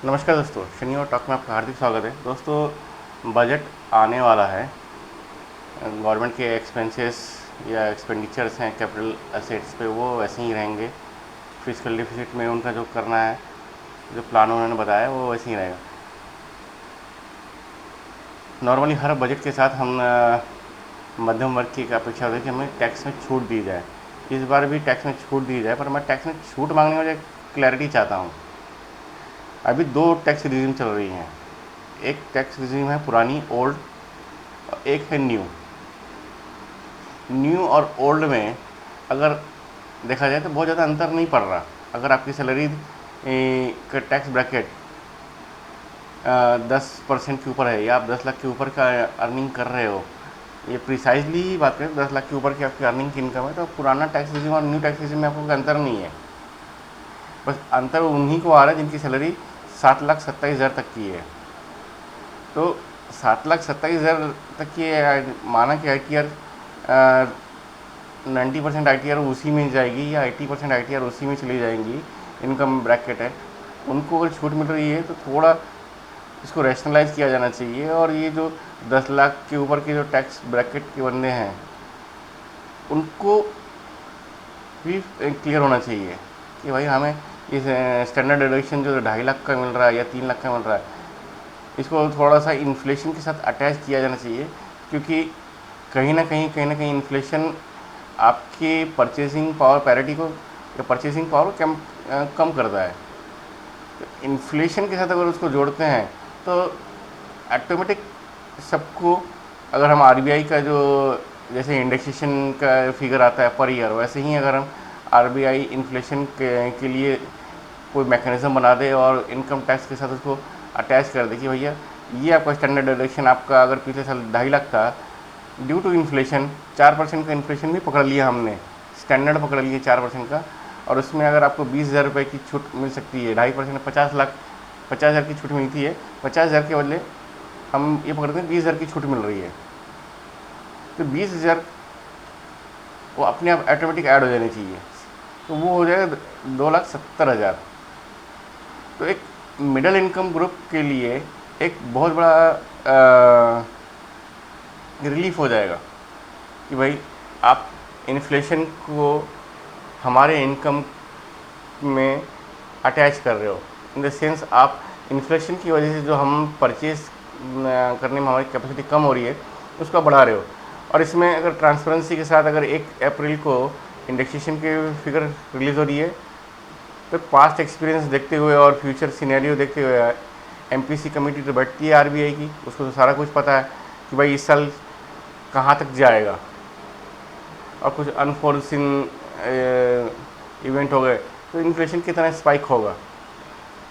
नमस्कार दोस्तों, शनि और टॉक में आपका हार्दिक स्वागत है। दोस्तों, बजट आने वाला है। गवर्नमेंट के एक्सपेंसेस या एक्सपेंडिचर्स हैं कैपिटल असेट्स पे, वो वैसे ही रहेंगे। फिजिकल डिफिसिट में उनका जो करना है, जो प्लान उन्होंने बताया, वो वैसे ही रहेगा। नॉर्मली हर बजट के साथ हम मध्यम वर्ग की एक अपेक्षा होती है कि हमें टैक्स में छूट दी जाए। इस बार भी टैक्स में छूट दी जाए, पर मैं टैक्स में छूट मांगने वाले क्लैरिटी चाहता हूँ। अभी दो टैक्स रिजीम चल रही हैं। एक टैक्स रिजीम है पुरानी, ओल्ड, और एक है न्यू। न्यू और ओल्ड में अगर देखा जाए तो बहुत ज़्यादा अंतर नहीं पड़ रहा। अगर आपकी सैलरी का टैक्स ब्रैकेट 10% के ऊपर है, या आप 10 लाख के ऊपर का अर्निंग कर रहे हो, ये प्रिसाइजली बात करें, 10 लाख के ऊपर की आपकी अर्निंग की इनकम है, तो पुराना टैक्स रिजीम और न्यू टैक्स रिजीम में आपको कोई अंतर नहीं है। बस अंतर उन्हीं को आ रहा है जिनकी सैलरी 7,27,000 तक की है। तो 7,27,000 तक की माना कि ITR 90% ITR उसी में जाएगी, या 80% ITR उसी में चली जाएंगी। इनकम ब्रैकेट है, उनको अगर छूट मिल रही है तो थोड़ा इसको रैशनलाइज किया जाना चाहिए। और ये जो 10 लाख के ऊपर के जो टैक्स ब्रैकेट के बंदे हैं, उनको भी क्लियर होना चाहिए कि भाई हमें इस स्टैंडर्ड डिडक्शन जो 2.5 लाख का मिल रहा है या 3 लाख का मिल रहा है, इसको थोड़ा सा इन्फ्लेशन के साथ अटैच किया जाना चाहिए। क्योंकि कहीं ना कहीं इन्फ्लेशन आपके परचेसिंग पावर पैरिटी को या परचेसिंग पावर को कम करता है। तो इन्फ्लेशन के साथ अगर उसको जोड़ते हैं तो ऑटोमेटिक सबको, अगर हम RBI का जो जैसे इंडेक्सेशन का फिगर आता है पर ईयर, वैसे ही अगर हम RBI इन्फ्लेशन के लिए कोई मैकेनिज़्म बना दे और इनकम टैक्स के साथ उसको अटैच कर दे कि भैया ये आपका स्टैंडर्ड डिडक्शन, आपका अगर पिछले साल 2.5 लाख था, ड्यू टू इन्फ्लेशन 4% का इन्फ्लेशन भी पकड़ लिया हमने, स्टैंडर्ड पकड़ लिए 4% का, और उसमें अगर आपको 20,000 रुपये की छूट मिल सकती है, 2.5% 50,00,000 की छूट मिलती है। 50,000 के बदले हम ये पकड़ते हैं 20,000 की छूट मिल रही है, तो 20,000 वो अपने आप ऑटोमेटिक ऐड हो जानी चाहिए। तो वो हो जाएगा 2,70,000। तो एक मिडिल इनकम ग्रुप के लिए एक बहुत बड़ा रिलीफ हो जाएगा कि भाई आप इन्फ्लेशन को हमारे इनकम में अटैच कर रहे हो। इन द सेंस आप इन्फ्लेशन की वजह से जो हम परचेज करने में हमारी कैपेसिटी कम हो रही है, उसको बढ़ा रहे हो। और इसमें अगर ट्रांसपेरेंसी के साथ अगर 1 अप्रैल को इंडेक्सेशन के फिगर रिलीज़ हो रही है, तो पास्ट एक्सपीरियंस देखते हुए और फ्यूचर सिनेरियो देखते हुए MPC कमेटी तो बैठती है RBI की, उसको तो सारा कुछ पता है कि भाई इस साल कहाँ तक जाएगा। और कुछ अनफोर्सिन इवेंट हो गए तो इन्फ्लेशन कितना स्पाइक होगा,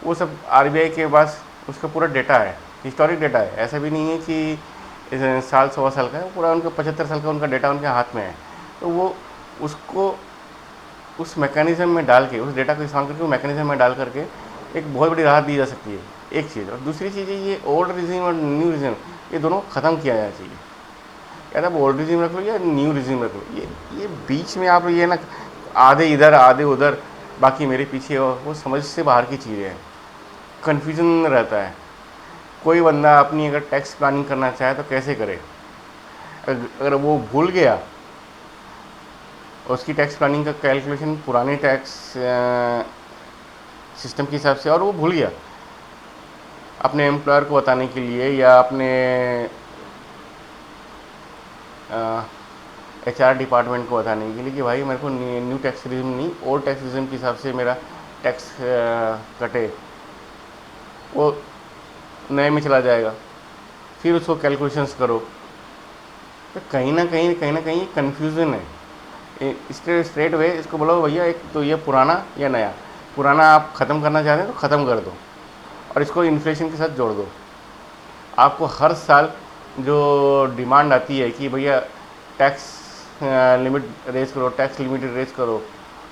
वो सब RBI के पास उसका पूरा डेटा है, हिस्टोरिक डेटा है। ऐसा भी नहीं है कि साल 100 साल का है, पूरा उनका 75 साल का उनका डेटा उनके हाथ में है। तो वो उसको उस मैकेनिज़्म में डाल के, उस डेटा को इस्तेमाल करके, वो मैकेनिज़्म में डाल करके एक बहुत बड़ी राहत दी जा सकती है। एक चीज़, और दूसरी चीज़ है ये ओल्ड रिजीम और न्यू रिजीम, ये दोनों ख़त्म किया जाना चाहिए। या तो आप ओल्ड रिजीम रख लो या न्यू रिजीम रख लो, ये बीच में आप ये ना आधे इधर आधे उधर, बाकी मेरे पीछे, और वो समझ से बाहर की चीज़ें हैं। कन्फ्यूजन रहता है। कोई बंदा अपनी अगर टैक्स प्लानिंग करना चाहे तो कैसे करे? अगर वो भूल गया, उसकी टैक्स प्लानिंग का कैलकुलेशन पुराने टैक्स सिस्टम के हिसाब से, और वो भूल गया अपने एम्प्लॉयर को बताने के लिए या अपने HR डिपार्टमेंट को बताने के लिए कि भाई मेरे को न्यू टैक्स रिजिम नहीं, ओल्ड टैक्स रिजिम के हिसाब से मेरा टैक्स कटे, वो नए में चला जाएगा। फिर उसको कैलकुलेशंस करो, तो कहीं ना कहीं कन्फ्यूज़न है। स्ट्रेट वे इसको बोलो भैया, एक तो ये पुराना या नया। पुराना आप ख़त्म करना चाहते हैं तो ख़त्म कर दो, और इसको इन्फ्लेशन के साथ जोड़ दो। आपको हर साल जो डिमांड आती है कि भैया टैक्स लिमिट रेज करो, टैक्स लिमिट रेज करो,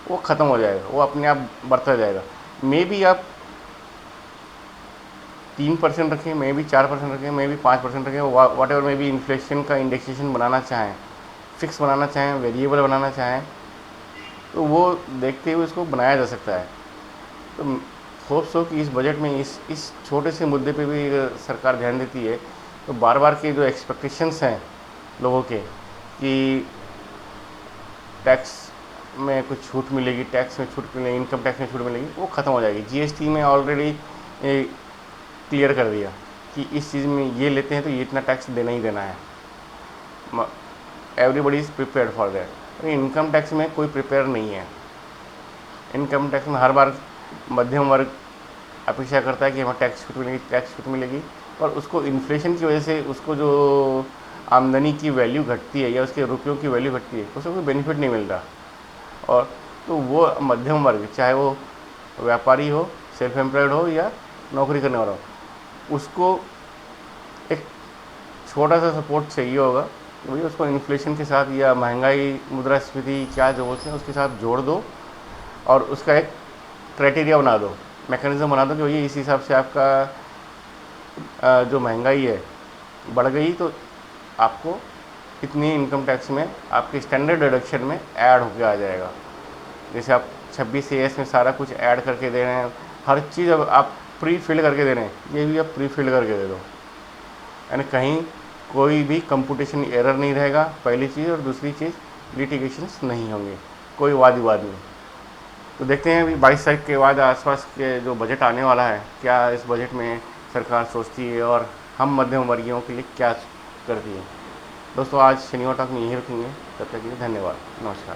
वो ख़त्म हो जाएगा, वो अपने आप बढ़ता जाएगा। मे बी आप 3% रखें, मे बी 4% रखें, मे बी 5% रखें, वाट एवर मे बी इन्फ्लेशन का इंडेक्सेशन बनाना चाहें, फिक्स बनाना चाहें, वेरिएबल बनाना चाहें, तो वो देखते हुए इसको बनाया जा सकता है। तो होप सो कि इस बजट में इस छोटे से मुद्दे पे भी अगर सरकार ध्यान देती है तो बार बार के जो एक्सपेक्टेशंस हैं लोगों के कि टैक्स में कुछ छूट मिलेगी, टैक्स में छूट मिलेगी, इनकम टैक्स में छूट मिलेगी, वो ख़त्म हो जाएगी। जीएसटी में ऑलरेडी क्लियर कर दिया कि इस चीज़ में ये लेते हैं तो ये इतना टैक्स देना ही देना है। Everybody is prepared for that. Income tax में कोई प्रिपेयर नहीं है। इनकम टैक्स में हर बार मध्यम वर्ग अपेक्षा करता है कि हमें टैक्स छूट मिलेगी, टैक्स छूट मिलेगी, पर उसको इन्फ्लेशन की वजह से उसको जो आमदनी की वैल्यू घटती है या उसके रुपयों की वैल्यू घटती है, उसको कोई बेनिफिट नहीं मिलता। और तो वो मध्यम वर्ग, चाहे वो व्यापारी हो, सेल्फ एम्प्लॉयड हो या नौकरी करने वाला हो, उसको एक छोटा सा सपोर्ट चाहिए होगा कि भाई उसको इन्फ्लेशन के साथ या महंगाई, मुद्रास्फीति क्या जो बोलते हैं उसके साथ जोड़ दो और उसका एक क्राइटेरिया बना दो, मैकेनिज़्म बना दो कि भैया इस हिसाब से आपका जो महंगाई है बढ़ गई तो आपको इतनी इनकम टैक्स में आपके स्टैंडर्ड डिडक्शन में ऐड होके आ जाएगा। जैसे आप 26 AS में सारा कुछ ऐड करके दे रहे हैं, हर चीज़ अब आप प्री फिल करके दे रहे हैं, ये भी आप प्री फिल करके दे दो, यानी कहीं कोई भी कंप्यूटेशन एरर नहीं रहेगा, पहली चीज़। और दूसरी चीज़, लिटिगेशंस नहीं होंगे, कोई वाद विवाद नहीं। तो देखते हैं अभी 22 तारीख के बाद आसपास के जो बजट आने वाला है, क्या इस बजट में सरकार सोचती है और हम मध्यम वर्गीयों के लिए क्या करती है। दोस्तों आज शनिवार तक में यहीं रुकेंगे, तब तक के लिए धन्यवाद, नमस्कार।